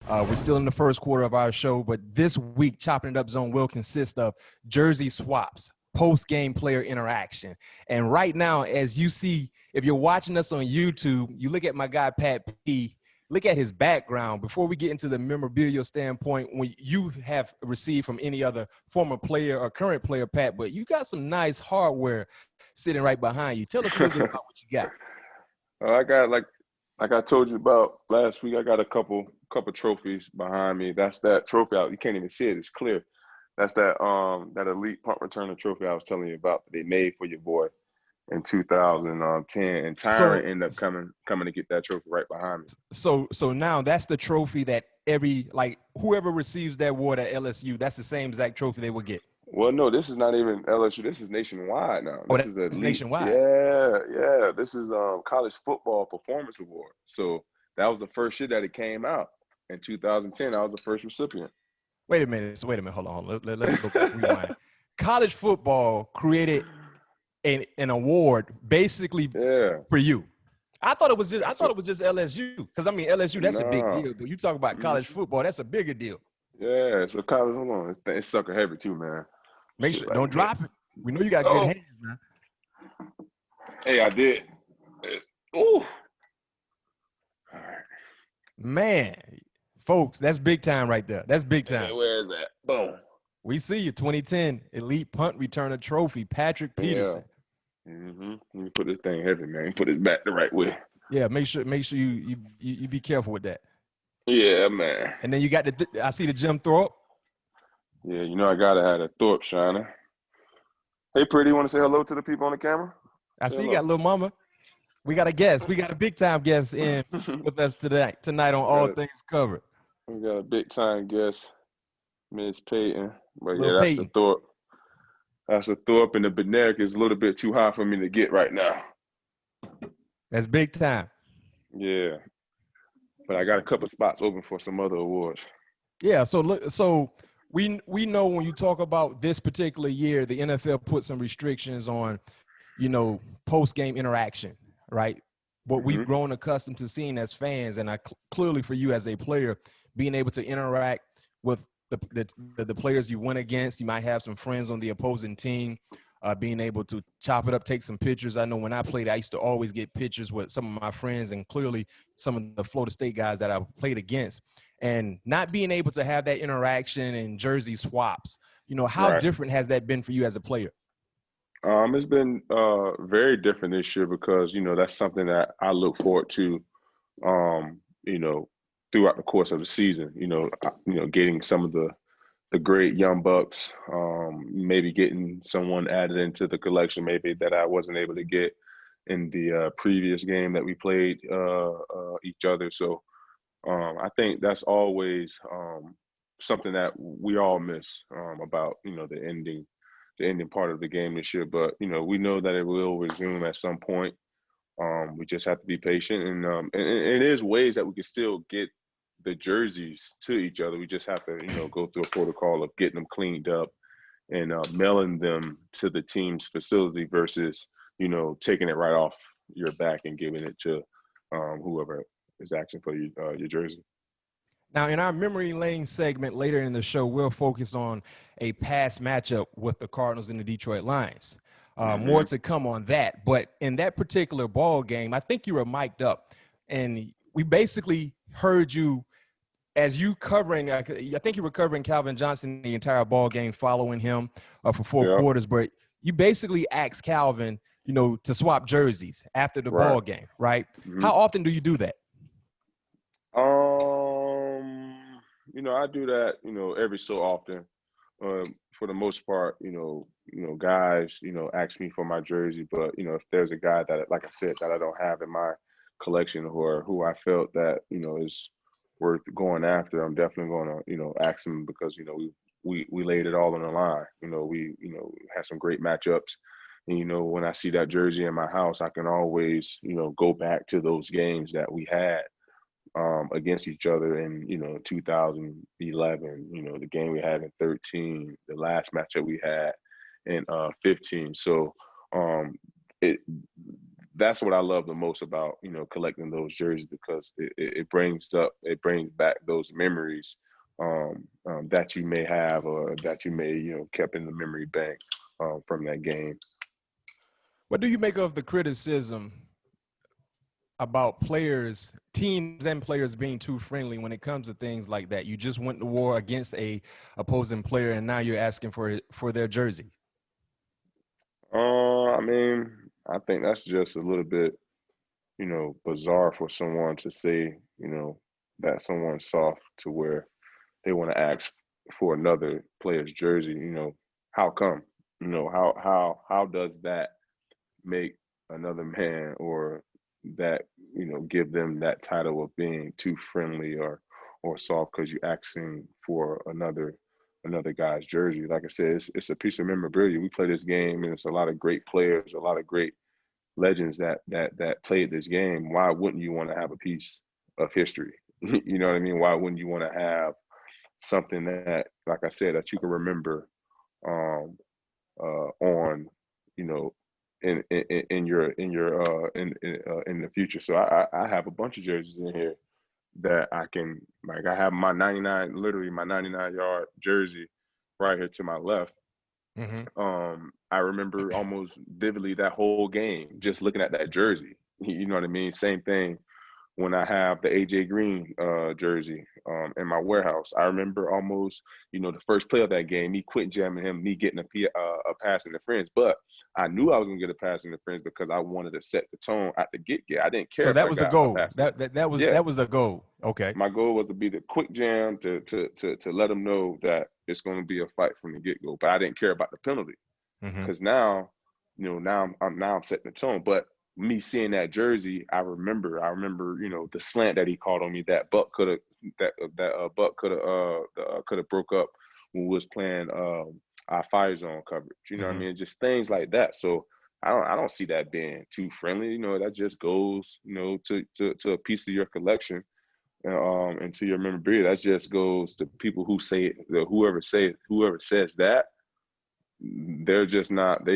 We're still in the first quarter of our show, but this week, Chopping It Up Zone will consist of jersey swaps, post-game player interaction. And right now, as you see, if you're watching us on YouTube, you look at my guy, Pat P., look at his background. Before we get into the memorabilia standpoint, when you have received from any other former player or current player, Pat, but you got some nice hardware sitting right behind you. Tell us a little bit about what you got. I got like I told you about last week. I got a couple trophies behind me. That's that trophy out. You can't even see it. It's clear. That's that elite punt returner trophy I was telling you about that they made for your boy in 2010. And Tyron ended up coming to get that trophy right behind me. So now that's the trophy that whoever receives that award at LSU, that's the same exact trophy they will get. Well, no, this is not even LSU. This is nationwide now. This is elite. Nationwide. Yeah. This is college football performance award. So that was the first year that it came out in 2010. I was the first recipient. Wait a minute. Hold on. Let's go back. Rewind. College football created an award basically for you. I thought it was just LSU, because I mean LSU, that's a big deal. But you talk about college football, that's a bigger deal. Yeah. So college, hold on, it's sucker heavy too, man. Make sure don't drop it. We know you got good hands, man. Hey, I did. Ooh. All right. Man, folks, that's big time right there. That's big time. Hey, where is that? Boom. We see you, 2010 Elite Punt Returner Trophy, Patrick Peterson. Yeah. Let me put this thing heavy, man. Put it back the right way. Yeah, make sure you be careful with that. Yeah, man. And then you got I see the Jim Thorpe. Yeah, I gotta have a Thorpe shiner. Hey, pretty, you want to say hello to the people on the camera? I see you got little mama. We got a guest. We got a big time guest in with us tonight on All Things Covered. We got a big time guest, Miss Peyton. But Little that's Peyton. the Thorpe. That's a Thorpe, and the Beneric is a little bit too high for me to get right now. That's big time. Yeah. But I got a couple spots open for some other awards. Yeah, so we know when you talk about this particular year, the NFL put some restrictions on, post-game interaction, right? What we've grown accustomed to seeing as fans, and clearly for you as a player, being able to interact with the players you went against. You might have some friends on the opposing team, being able to chop it up, take some pictures. I know when I played, I used to always get pictures with some of my friends and clearly some of the Florida State guys that I played against. And not being able to have that interaction and jersey swaps, how different has that been for you as a player? It's been very different this year because, that's something that I look forward to, throughout the course of the season, getting some of the great young bucks, maybe getting someone added into the collection, maybe that I wasn't able to get in the previous game that we played each other. So I think that's always something that we all miss about, the ending part of the game this year. But, we know that it will resume at some point. We just have to be patient. And it is ways that we can still get the jerseys to each other. We just have to, go through a protocol of getting them cleaned up and mailing them to the team's facility versus, taking it right off your back and giving it to whoever is asking for your jersey. Now, in our memory lane segment later in the show, we'll focus on a past matchup with the Cardinals and the Detroit Lions. More to come on that. But in that particular ball game, I think you were mic'd up, and we basically heard you as you covering. I think you were covering Calvin Johnson the entire ball game, following him for four quarters. But you basically asked Calvin, to swap jerseys after the ball game, right? How often do you do that? I do that, every so often. For the most part, guys, ask me for my jersey. But, if there's a guy that, like I said, that I don't have in my collection or who I felt that, is worth going after, I'm definitely going to, ask him because, we laid it all on the line. We had some great matchups. And, when I see that jersey in my house, I can always, go back to those games that we had against each other in 2011, the game we had in 13, the last matchup we had in 15. So that's what I love the most about, collecting those jerseys, because it brings back those memories that you may have, or that you may, kept in the memory bank from that game. What do you make of the criticism about players, teams and players being too friendly when it comes to things like that? You just went to war against a opposing player, and now you're asking for their jersey. I mean, I think that's just a little bit, bizarre for someone to say, that someone's soft to where they want to ask for another player's jersey. How come? How does that make another man, or that, give them that title of being too friendly or soft because you're asking for another guy's jersey? Like I said, it's a piece of memorabilia. We play this game, and it's a lot of great players, a lot of great legends that played this game. Why wouldn't you want to have a piece of history? You know what I mean? Why wouldn't you want to have something that, like I said, that you can remember on, you know, in the future? So I have a bunch of jerseys in here that I can, like, I have my 99, literally my 99-yard jersey right here to my left. I remember almost vividly that whole game, just looking at that jersey. You know what I mean? Same thing when I have the AJ Green jersey in my warehouse. I remember almost, the first play of that game, me quit jamming him, me getting a pass interference. But I knew I was gonna get a pass interference because I wanted to set the tone at the get. I didn't care So if that I was the got a goal. pass. Yeah, That was the goal. Okay. my goal was to be the quick jam to let them know that it's going to be a fight from the get go. But I didn't care about the penalty, because now, now I'm setting the tone. But me seeing that jersey, I remember, the slant that he called on me. That Buck could have Buck could have broke up when we was playing our fire zone coverage. You know what I mean? Just things like that. So I don't see that being too friendly. That just goes, to a piece of your collection, and to your memorabilia. That just goes to people who say, whoever says that, they're just not,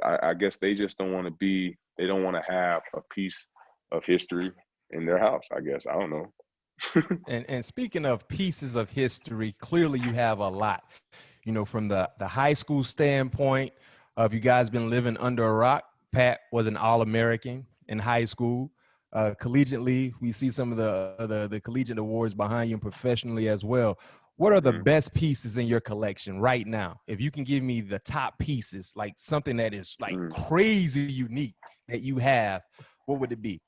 I guess they just don't want to be, they don't want to have a piece of history in their house, I guess. I don't know. And speaking of pieces of history, clearly you have a lot. From the high school standpoint of, you guys been living under a rock. Pat was an All-American in high school. Collegiately, we see some of the collegiate awards behind you, and professionally as well. What are the best pieces in your collection right now? If you can give me the top pieces, like something that is like crazy unique that you have, what would it be?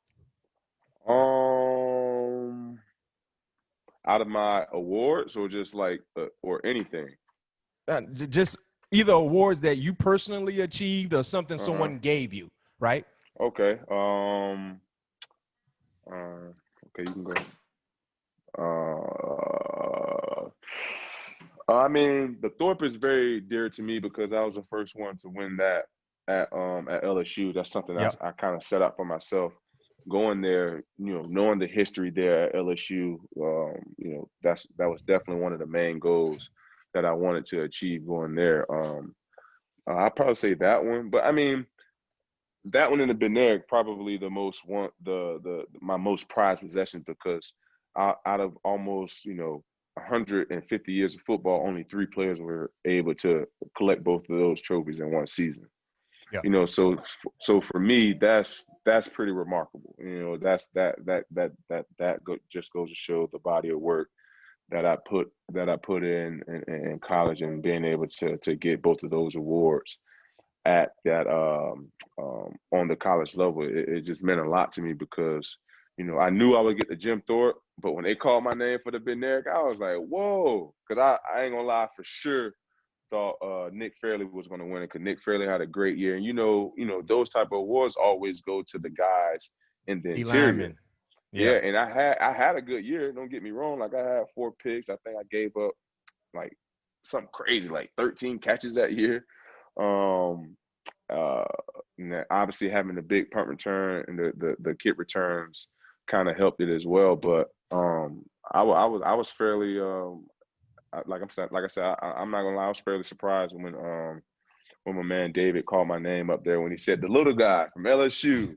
Out of my awards, or just like, or anything? Just either awards that you personally achieved or something someone gave you, right? Okay. Okay, you can go. I mean, the Thorpe is very dear to me because I was the first one to win that at LSU. That's something I kind of set up for myself. Going there, knowing the history there at LSU, that was definitely one of the main goals that I wanted to achieve going there. I'd probably say that one, but I mean, that one in the Beneric probably my most prized possession, because out of almost 150 years of football, only 3 players were able to collect both of those trophies in one season. Yeah. So for me, that's pretty remarkable. Just goes to show the body of work that I put in college, and being able to get both of those awards at that on the college level. It just meant a lot to me, because I knew I would get the Jim Thorpe, but when they called my name for the Beneric, I was like, whoa, because I ain't gonna lie, for sure thought Nick Fairley was going to win it, because Nick Fairley had a great year. And those type of awards always go to the guys in the interior. Lineman. Yeah, and I had a good year. Don't get me wrong. Like, I had 4 picks. I think I gave up like something crazy, like 13 catches that year. Obviously having the big punt return and the kick returns kind of helped it as well. But I was fairly like I said, I'm not gonna lie, I was fairly surprised when my man David called my name up there when he said the little guy from LSU.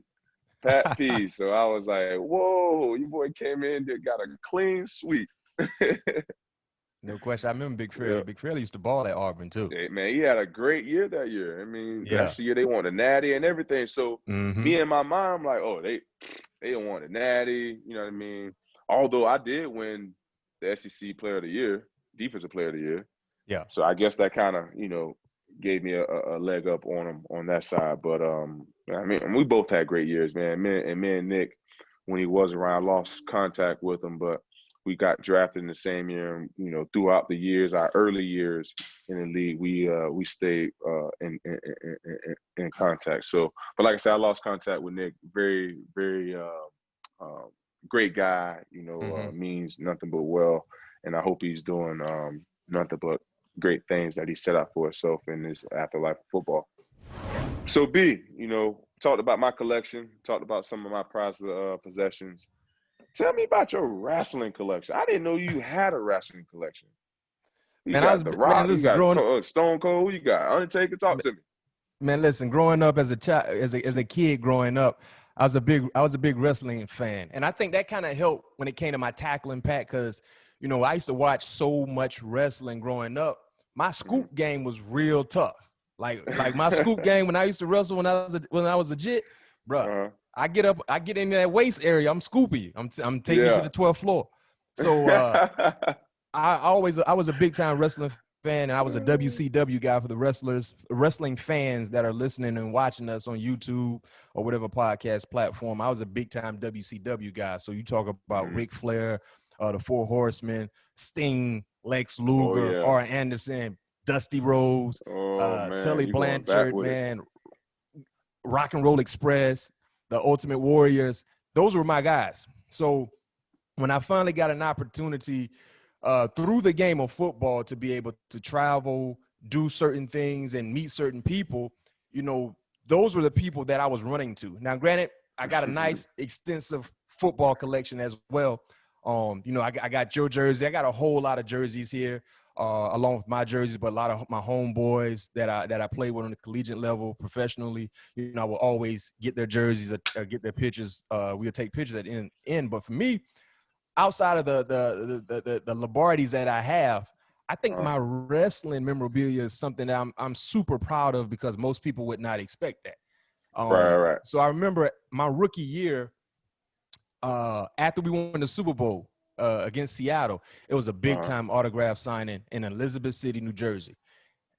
Pat P. So I was like, whoa, your boy came in there, got a clean sweep. No question. I remember Big Fairley. Yeah. Big Fairley used to ball at Auburn too. Hey, man, he had a great year that year. I mean, Yeah. last year they won the natty and everything. So me and my mom, like, oh, they don't want the natty. You know what I mean? Although I did win the SEC Player of the Year, Defensive Player of the Year. Yeah. So I guess that kind of, gave me a leg up on them on that side. But I mean, we both had great years, man. Me and Nick, when he was around, I lost contact with him, but we got drafted in the same year. And, throughout the years, our early years in the league, we stayed in contact. So, but like I said, I lost contact with Nick. Very, very great guy. Means nothing but well, and I hope he's doing nothing but great things that he set out for himself in his afterlife of football. So B, talked about my collection, talked about some of my prized possessions. Tell me about your wrestling collection. I didn't know you had a wrestling collection. You got The Rock, you got Stone Cold, who you got? Undertaker, talk to me. Man, listen, growing up as a child, as a kid growing up, I was a big wrestling fan. And I think that kind of helped when it came to my tackling pack because, I used to watch so much wrestling growing up. My scoop game was real tough. Like my scoop game when I used to wrestle when I was legit, bro. I get in that waist area. I'm scoopy. I'm taking you to the 12th floor. So I was a big time wrestling fan, and I was a WCW guy for the wrestling fans that are listening and watching us on YouTube or whatever podcast platform. I was a big time WCW guy. So you talk about Ric Flair, the Four Horsemen, Sting, Lex Luger, Arn Anderson, Dusty Rhodes, Tully Blanchard, man, Rock and Roll Express, the Ultimate Warriors. Those were my guys. So when I finally got an opportunity through the game of football to be able to travel, do certain things, and meet certain people, those were the people that I was running to. Now, granted, I got a nice, extensive football collection as well. I got your jersey. I got a whole lot of jerseys here, along with my jerseys, but a lot of my homeboys that I play with on the collegiate level professionally. I will always get their jerseys or get their pictures. We'll take pictures at the end. But for me, outside of the Lombardies that I have, I think my wrestling memorabilia is something that I'm super proud of because most people would not expect that. Right. So I remember my rookie year, after we won the Super Bowl against Seattle, it was a big time autograph signing in Elizabeth City, New Jersey.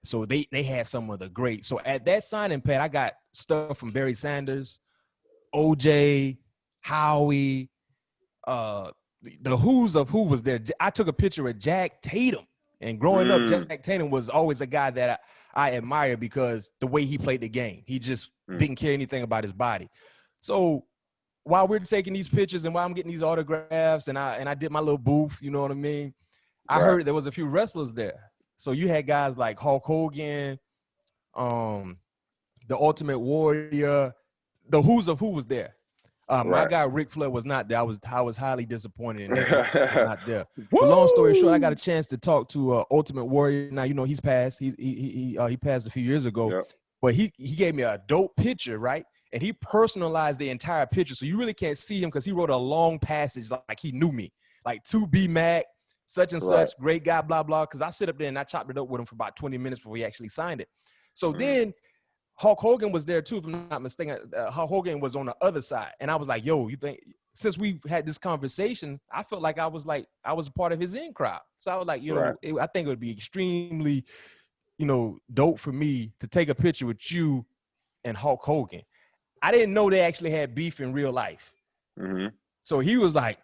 So they had some of the great. So at that signing pad, I got stuff from Barry Sanders, OJ, Howie, the who's of who was there. I took a picture of Jack Tatum, and growing up, Jack Tatum was always a guy that I admired because the way he played the game, he just didn't care anything about his body. So while we're taking these pictures and while I'm getting these autographs and I did my little booth, you know what I mean? I heard there was a few wrestlers there. So you had guys like Hulk Hogan, the Ultimate Warrior, the who's of who was there. My guy Ric Flair was not there. I was highly disappointed in that. He was not there. But long story short, I got a chance to talk to Ultimate Warrior. Now he's passed. He passed a few years ago, but he gave me a dope picture, right? And he personalized the entire picture, so you really can't see him because he wrote a long passage like he knew me, like to B Mac, such and such, great guy, blah blah. Because I sit up there and I chopped it up with him for about 20 minutes before he actually signed it. So then Hulk Hogan was there too, if I'm not mistaken. Hulk Hogan was on the other side, and I was like, "Yo, you think?" Since we had this conversation, I felt like I was a part of his in crowd. So I was like, I think it would be extremely, dope for me to take a picture with you and Hulk Hogan. I didn't know they actually had beef in real life. So he was like,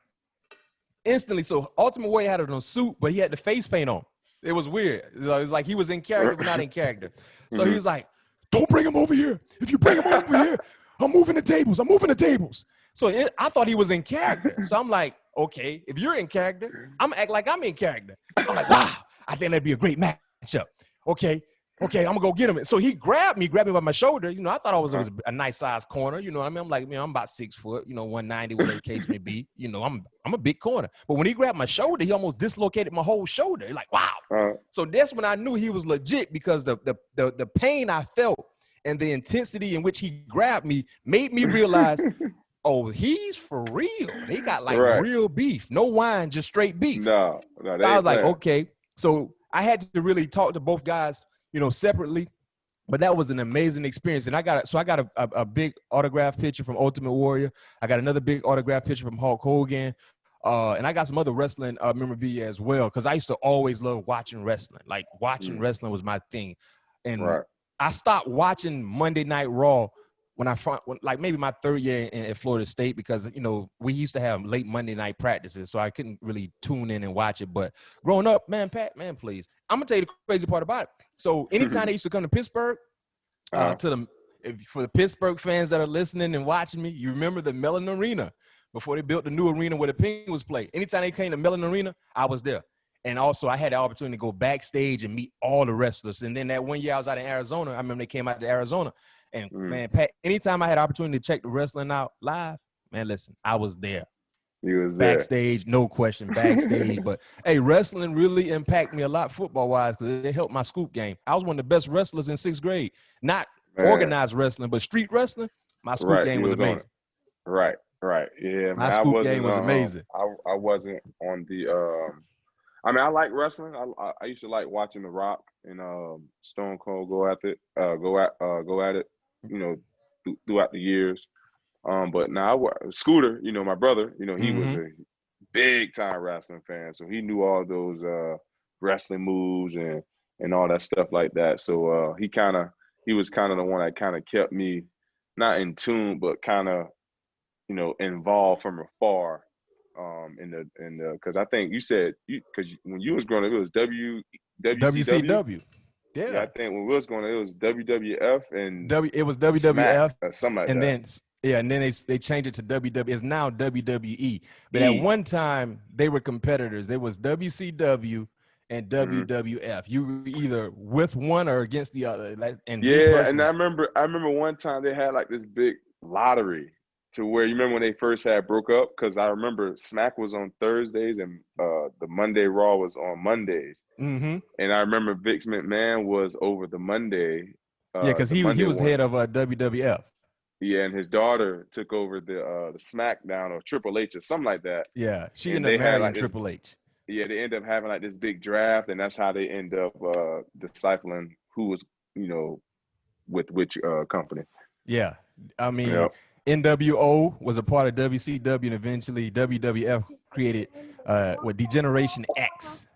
instantly. So Ultimate Warrior had a suit, but he had the face paint on. It was weird. It was like he was in character, but not in character. So he was like, "Don't bring him over here. If you bring him over here, I'm moving the tables. I'm moving the tables." So I thought he was in character. So I'm like, okay, if you're in character, I'm act like I'm in character. I'm like, wow, I think that'd be a great matchup. Okay, I'm gonna go get him. So he grabbed me by my shoulder. I thought I was a nice size corner. You know what I mean? I'm like, I'm about 6 foot, 190, whatever the case may be. I'm a big corner. But when he grabbed my shoulder, he almost dislocated my whole shoulder. Like, wow. So that's when I knew he was legit because the pain I felt and the intensity in which he grabbed me made me realize oh, he's for real. They got like Right. real beef, no wine, just straight beef. No, So they I ain't was like, playing. okay. So I had to really talk to both guys, separately. But that was an amazing experience. And I got a big autograph picture from Ultimate Warrior. I got another big autograph picture from Hulk Hogan. And I got some other wrestling memorabilia as well, because I used to always love watching wrestling. Like, watching wrestling was my thing. And I stopped watching Monday Night Raw when like maybe my third year at Florida State, because, we used to have late Monday night practices, so I couldn't really tune in and watch it. But growing up, man, Pat, man, please. I'm going to tell you the crazy part about it. So anytime they used to come to Pittsburgh, for the Pittsburgh fans that are listening and watching me, you remember the Mellon Arena before they built the new arena where the Penguins play. Anytime they came to Mellon Arena, I was there. And also, I had the opportunity to go backstage and meet all the wrestlers. And then that one year I was out in Arizona, I remember they came out to Arizona. And, man, Pat, anytime I had the opportunity to check the wrestling out live, man, listen, I was there. You was there. Backstage, no question, backstage. But, hey, wrestling really impacted me a lot football-wise, because it helped my scoop game. I was one of the best wrestlers in 6th grade. Not organized wrestling, but street wrestling. My scoop game was amazing. Right. Yeah, my scoop game was amazing. I wasn't on the I mean, I like wrestling. I used to like watching The Rock and Stone Cold go at it, throughout the years. But now Scooter, my brother, he was a big time wrestling fan, so he knew all those wrestling moves and all that stuff like that. So he was kind of the one that kind of kept me not in tune, but kind of involved from afar. Because I think you said because when you was growing up, it was WCW. Yeah, I think when we was going, it was WWF and it was WWF, something like and that. then they changed it to WWE. It's now WWE. But at one time they were competitors. There was WCW and WWF. You were either with one or against the other. And and I remember one time they had like this big lottery to where, you remember when they first had broke up? Because I remember Smack was on Thursdays and the Monday Raw was on Mondays. And I remember Vince McMahon was over the Monday. Because he was head of WWF. Yeah, and his daughter took over the SmackDown, or Triple H or something like that. Yeah, she ended up marrying Triple H. Yeah, they end up having like this big draft, and that's how they end up deciphering who was, with which company. Yeah, I mean, NWO was a part of WCW, and eventually WWF created Degeneration X.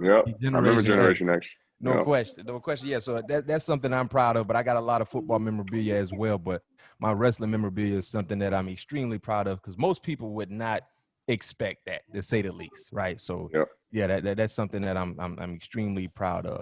Yep, I remember Generation X. No question. Yeah, so that's something I'm proud of, but I got a lot of football memorabilia as well. But my wrestling memorabilia is something that I'm extremely proud of, because most people would not expect that, to say the least, right? So yeah, that's something that I'm extremely proud of.